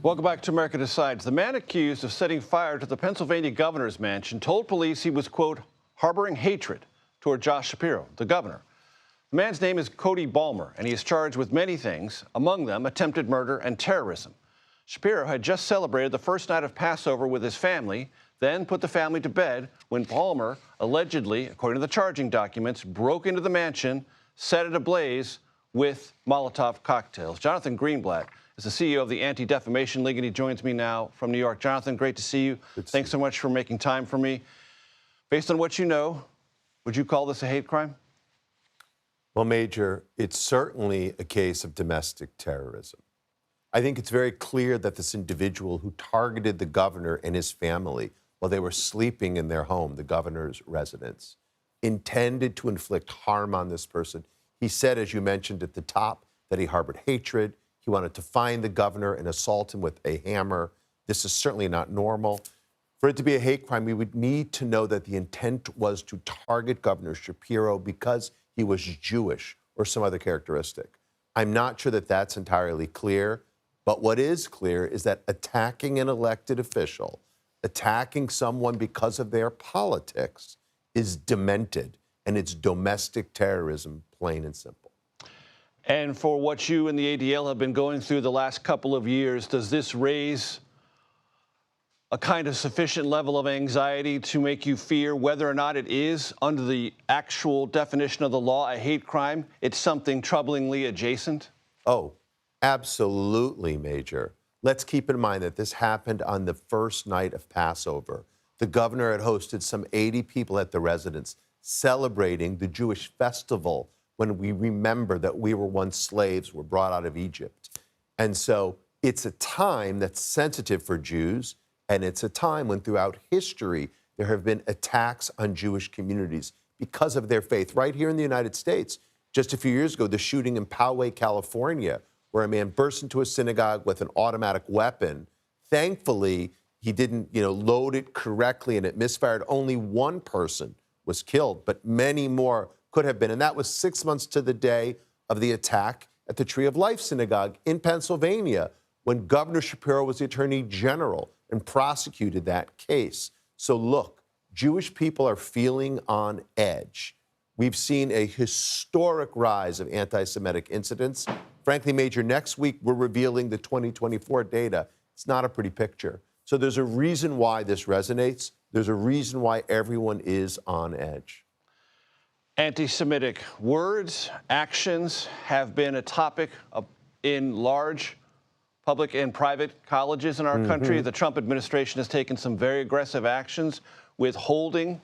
Welcome back to America Decides. The man accused of setting fire to the Pennsylvania governor's mansion told police he was, quote, harboring hatred toward Josh Shapiro, the governor. The man's name is Cody Balmer, and he is charged with many things, among them attempted murder and terrorism. Shapiro had just celebrated the first night of Passover with his family, then put the family to bed when Balmer allegedly, according to the charging documents, broke into the mansion, set it ablaze with Molotov cocktails. Jonathan Greenblatt is the CEO of the Anti-Defamation League, and he joins me now from New York. Jonathan, great to see you. Thanks so much for making time for me. Based on what you know, would you call this a hate crime? Well, Major, it's certainly a case of domestic terrorism. I think it's very clear that this individual who targeted the governor and his family while they were sleeping in their home, the governor's residence, intended to inflict harm on this person. He said, as you mentioned at the top, that he harbored hatred. He wanted to find the governor and assault him with a hammer. This is certainly not normal. For it to be a hate crime, we would need to know that the intent was to target Governor Shapiro because he was Jewish or some other characteristic. I'm not sure that that's entirely clear, but what is clear is that attacking an elected official, attacking someone because of their politics, is demented, and it's domestic terrorism, plain and simple. And for what you and the ADL have been going through the last couple of years, does this raise a kind of sufficient level of anxiety to make you fear whether or not it is, under the actual definition of the law, a hate crime? It's something troublingly adjacent? Oh, absolutely, Major. Let's keep in mind that this happened on the first night of Passover. The governor had hosted some 80 people at the residence celebrating the Jewish festival when we remember that we were once slaves, were brought out of Egypt. And so it's a time that's sensitive for Jews, and it's a time when throughout history there have been attacks on Jewish communities because of their faith. Right here in the United States, just a few years ago, the shooting in Poway, California, where a man burst into a synagogue with an automatic weapon. Thankfully, he didn't, load it correctly and it misfired. Only one person was killed, but many more could have been. And that was 6 months to the day of the attack at the Tree of Life Synagogue in Pennsylvania, when Governor Shapiro was the Attorney General and prosecuted that case. So look, Jewish people are feeling on edge. We've seen a historic rise of anti-Semitic incidents. Frankly, Major, next week we're revealing the 2024 data. It's not a pretty picture. So there's a reason why this resonates. There's a reason why everyone is on edge. Anti-Semitic words, actions have been a topic in large public and private colleges in our country. The Trump administration has taken some very aggressive actions, withholding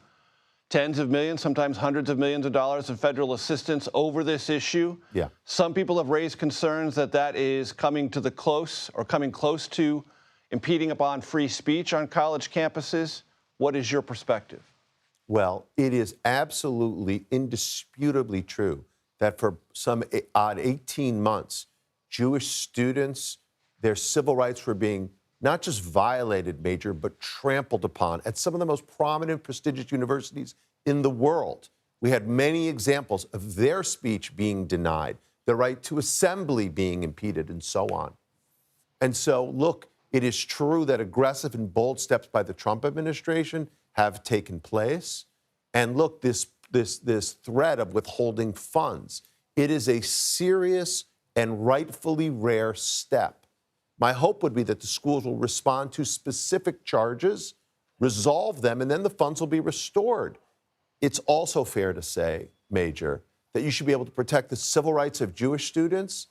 tens of millions, sometimes hundreds of millions of dollars in federal assistance over this issue. Yeah. Some people have raised concerns that that is coming close to impeding upon free speech on college campuses. What is your perspective? Well, it is absolutely, indisputably true that for some odd 18 months, Jewish students, their civil rights were being not just violated, Major, but trampled upon at some of the most prominent, prestigious universities in the world. We had many examples of their speech being denied, the right to assembly being impeded, and so on. And so, look, it is true that aggressive and bold steps by the Trump administration have taken place. And look, this threat of withholding funds, it is a serious and rightfully rare step. My hope would be that the schools will respond to specific charges, resolve them, and then the funds will be restored. It's also fair to say, Major, that you should be able to protect the civil rights of Jewish students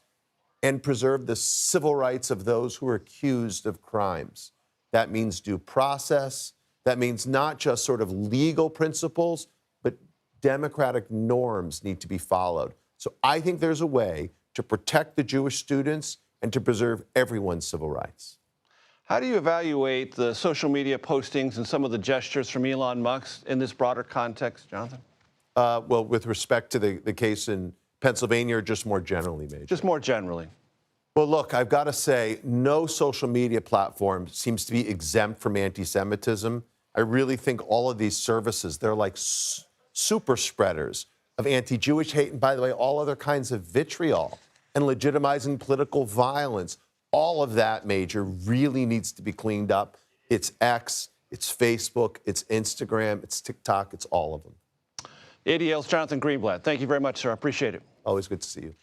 and preserve the civil rights of those who are accused of crimes. That means due process. That means not just sort of legal principles, but democratic norms need to be followed. So I think there's a way to protect the Jewish students and to preserve everyone's civil rights. How do you evaluate the social media postings and some of the gestures from Elon Musk in this broader context, Jonathan? Well, with respect to the case in Pennsylvania, or just more generally, Major? Just more generally. Well, look, I've got to say, no social media platform seems to be exempt from anti-Semitism. I really think all of these services, they're like super spreaders of anti-Jewish hate and, by the way, all other kinds of vitriol and legitimizing political violence. All of that, Major, really needs to be cleaned up. It's X, it's Facebook, it's Instagram, it's TikTok, it's all of them. ADL's Jonathan Greenblatt. Thank you very much, sir. I appreciate it. Always good to see you.